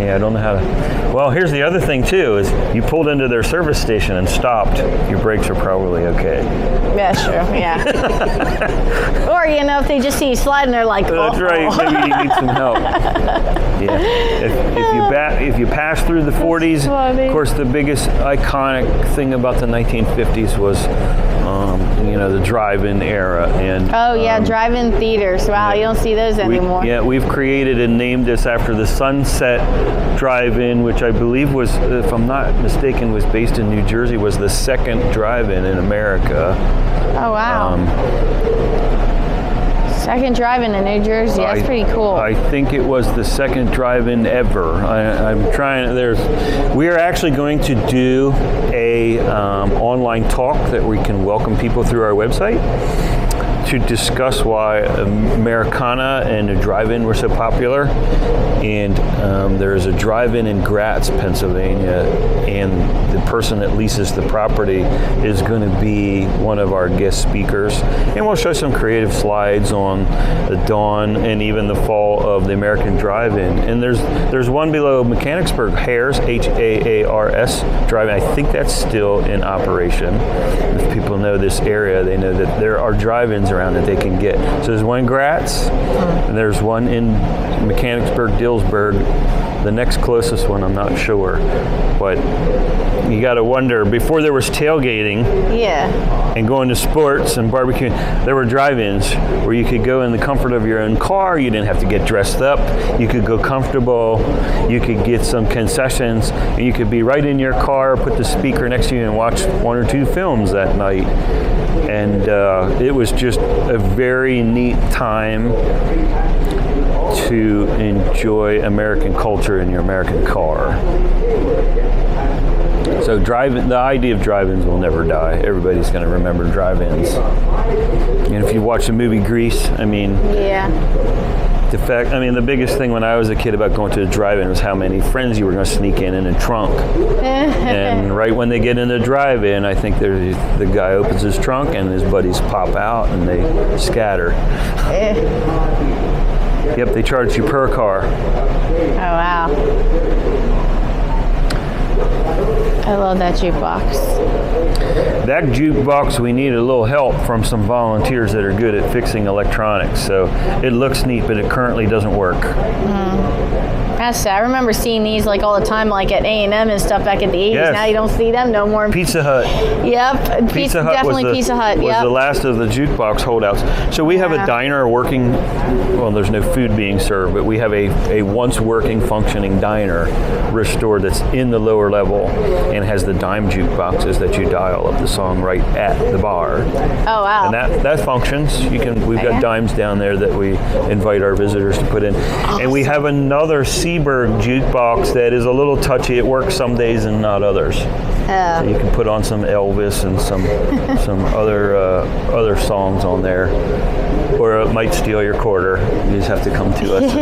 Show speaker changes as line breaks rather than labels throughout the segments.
Yeah, I don't know how to. Well, here's the other thing too: is you pulled into their service station and stopped. Your brakes are probably okay.
Yeah, sure. Yeah. Or if they just see you sliding, they're like, "Oh."
That's right. Maybe you need some help. Yeah. If you pass through the 40s, of course, the biggest iconic thing about the 1950s was, the drive-in era. And
drive-in theaters. Wow, you don't see those anymore.
We've created and named this after the Sunset Drive-In, which I believe was, if I'm not mistaken, was based in New Jersey, was the second drive-in in America.
Oh, wow. Second drive-in in New Jersey. That's pretty cool.
I think it was the second drive-in ever. We are actually going to do a online talk that we can welcome people through our website to discuss why Americana and the drive-in were so popular. And there is a drive-in in Gratz, Pennsylvania, and the person that leases the property is going to be one of our guest speakers. And we'll show some creative slides on the dawn and even the fall of the American drive-in. And there's one below Mechanicsburg, Haars, Haars drive-in. I think that's still in operation. If people know this area, they know that there are drive-ins around that they can get. So there's one in Gratz, and there's one in Mechanicsburg, Dillsburg. The next closest one, I'm not sure. But you got to wonder, before there was tailgating and going to sports and barbecuing, there were drive-ins where you could go in the comfort of your own car. You didn't have to get dressed up. You could go comfortable. You could get some concessions. And you could be right in your car, put the speaker next to you, and watch one or two films that night. And it was just a very neat time to enjoy American culture in your American car. So the idea of drive-ins will never die. Everybody's going to remember drive-ins. And if you watch the movie Grease, the biggest thing when I was a kid about going to a drive-in was how many friends you were going to sneak in a trunk. And right when they get in the drive-in, I think the guy opens his trunk and his buddies pop out and they scatter. Yep, they charge you per car.
Oh, wow. I love that jukebox.
That jukebox, we need a little help from some volunteers that are good at fixing electronics. So it looks neat, but it currently doesn't work.
That's sad. I remember seeing these all the time, at A&M and stuff back in the 80s.
Yes.
Now you don't see them no more.
Pizza Hut.
Yep.
Pizza Hut
Pizza Hut.
Was the last of the jukebox holdouts. So we have a diner working. Well, there's no food being served, but we have a once working, functioning diner restored that's in the lower level and has the dime jukeboxes that you dial up the song right at the bar.
Oh, wow.
And that functions. We've got dimes down there that we invite our visitors to put in. Awesome. And we have another Seaberg jukebox that is a little touchy. It works some days and not others. So you can put on some Elvis and some other songs on there, or it might steal your quarter. You just have to come to us.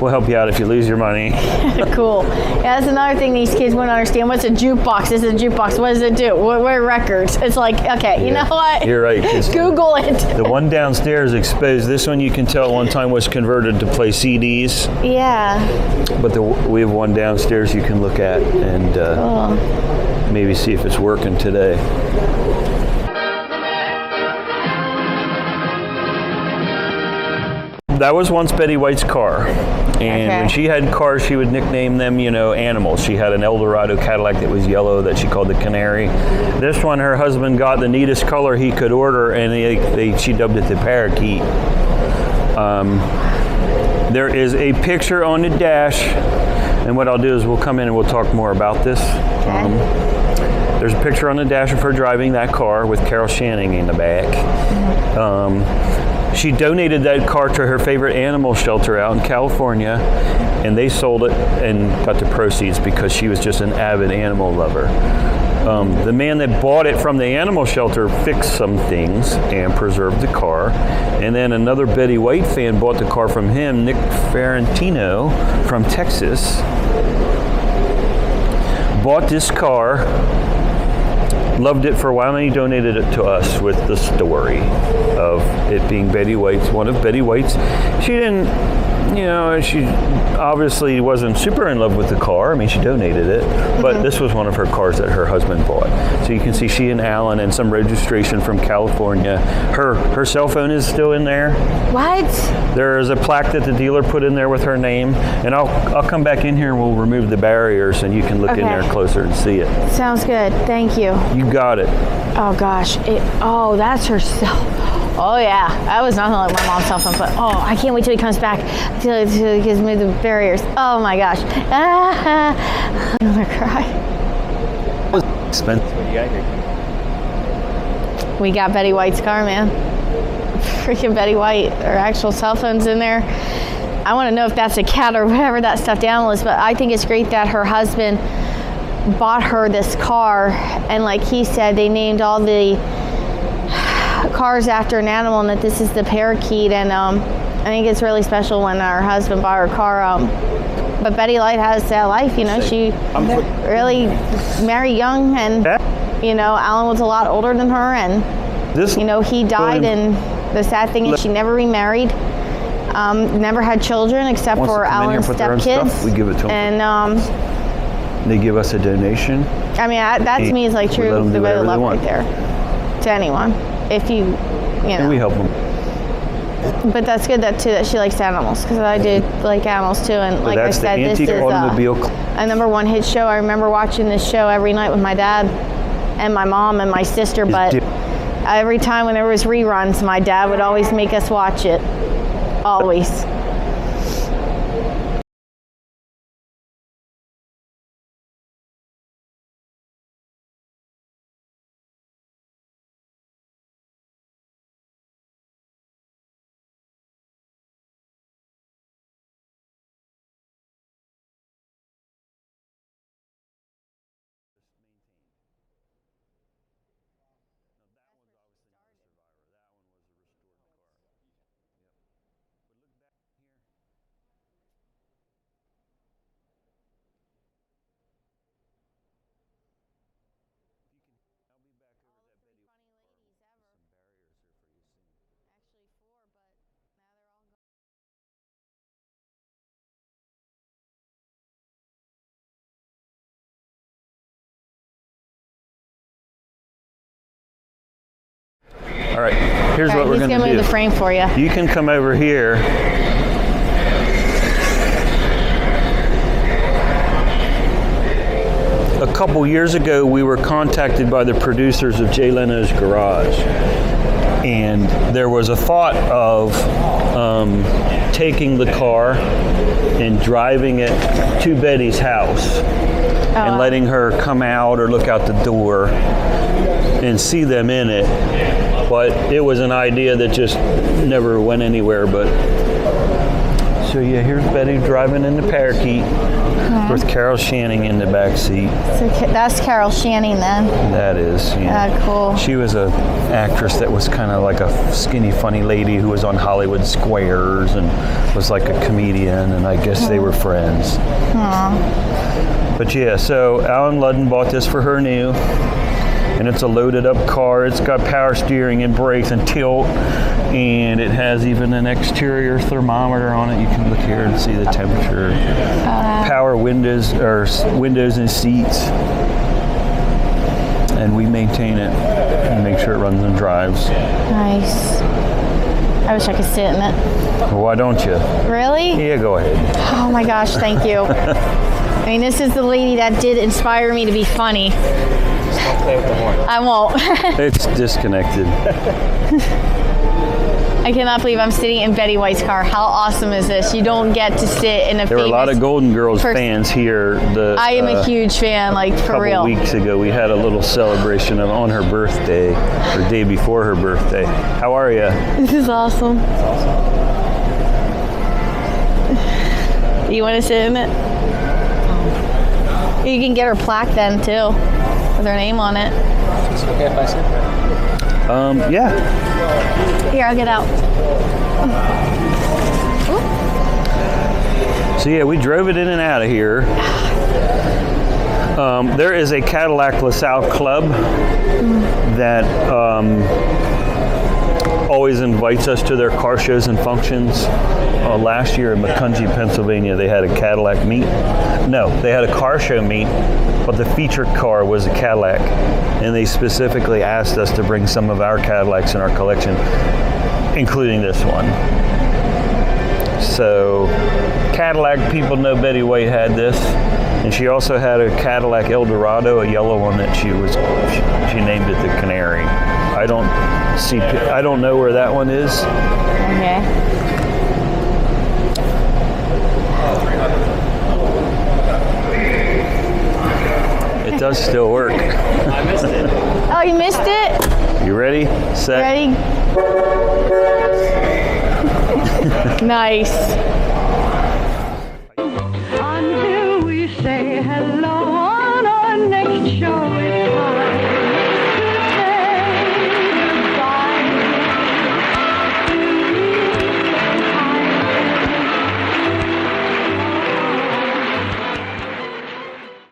We'll help you out if you lose your money.
Cool. Yeah, that's another thing these kids wouldn't understand. What's a jukebox? This is a jukebox. What does it do? What are records? It's you know what?
You're right.
Google it.
The one downstairs exposed. This one you can tell one time was converted to play CDs.
Yeah.
But we have one downstairs you can look at and maybe see if it's working today. That was once Betty White's car. And when she had cars, she would nickname them, animals. She had an Eldorado Cadillac that was yellow that she called the Canary. This one, her husband got the neatest color he could order, and she dubbed it the Parakeet. There is a picture on the dash, and what I'll do is we'll come in and we'll talk more about this. There's a picture on the dash of her driving that car with Carol Channing in the back. She donated that car to her favorite animal shelter out in California, and they sold it and got the proceeds because she was just an avid animal lover. The man that bought it from the animal shelter fixed some things and preserved the car. And then another Betty White fan bought the car from him, Nick Ferrantino from Texas. Bought this car, loved it for a while, and he donated it to us with the story of it being Betty White's, one of Betty White's. She didn't she obviously wasn't super in love with the car. I mean, she donated it, but this was one of her cars that her husband bought. So you can see she and Alan and some registration from California. Her cell phone is still in there.
What?
There is a plaque that the dealer put in there with her name, and I'll come back in here and we'll remove the barriers and you can look in there closer and see it.
Sounds good. Thank you.
You got it.
Oh gosh. That's her cell. Oh yeah, that was nothing like my mom's cell phone, but I can't wait till he comes back till he gives me the barriers. Oh my gosh. I'm gonna cry.
It was expensive when you got here.
We got Betty White's car, man. Freaking Betty White. Her actual cell phone's in there. I want to know if that's a cat or whatever that stuffed animal is, but I think it's great that her husband bought her this car, and like he said, they named all the cars after an animal, and that this is the parakeet. And I think it's really special when our husband bought her car. But Betty White has that life, she really married young, and Alan was a lot older than her, and he died, and the sad thing is she never remarried, never had children except for Alan's stepkids.
We give it to them.
And
they give us a donation.
I mean, that to me is like true the way of love right there to anyone. If you
And we help them.
But that's good that she likes animals, because I did like animals too. And like I said, this is a #1 hit show. I remember watching this show every night with my dad and my mom and my sister. But every time when there was reruns, my dad would always make us watch it. Always.
All right, here's what we're going to do.
He's going to move the frame for you.
You can come over here. A couple years ago, we were contacted by the producers of Jay Leno's Garage. And there was a thought of taking the car and driving it to Betty's house and letting her come out or look out the door and see them in it. But it was an idea that just never went anywhere. But so yeah, here's Betty driving in the parakeet with Carol Shanning in the back seat.
So that's Carol Shanning then.
That is, yeah.
Cool.
She was an actress that was kind of like a skinny, funny lady who was on Hollywood Squares and was like a comedian, and I guess they were friends. But yeah, so Alan Ludden bought this for her new. And it's a loaded up car. It's got power steering and brakes and tilt, and it has even an exterior thermometer on it. You can look here and see the temperature. Power windows and seats, and we maintain it and make sure it runs and drives.
Nice. I wish I could sit in it.
Well, why don't you?
Really?
Yeah, go ahead.
Oh my gosh, thank you. I mean, this is the lady that did inspire me to be funny.
Don't play with the horn.
I won't.
It's disconnected.
I cannot believe I'm sitting in Betty White's car. How awesome is this? You don't get to sit in a
There were a lot of Golden Girls fans here.
I am a huge fan, like for real.
A couple weeks ago, we had a little celebration on her birthday, or day before her birthday. How are you?
This is awesome. You want to sit in it? You can get her plaque then too, with her name on it.
Is it okay if I sit?
Yeah.
Here, I'll get out.
So yeah, we drove it in and out of here. There is a Cadillac LaSalle Club that always invites us to their car shows and functions. Last year in Macungie, Pennsylvania, they had a Cadillac meet. No, they had a car show meet, but the featured car was a Cadillac, and they specifically asked us to bring some of our Cadillacs in our collection, including this one. So Cadillac people know Betty White had this, and she also had a Cadillac Eldorado, a yellow one that she named it the Canary. I don't know where that one is.
Okay.
It does still work.
I missed it.
Oh, you missed it?
You ready? Set.
Ready? Nice.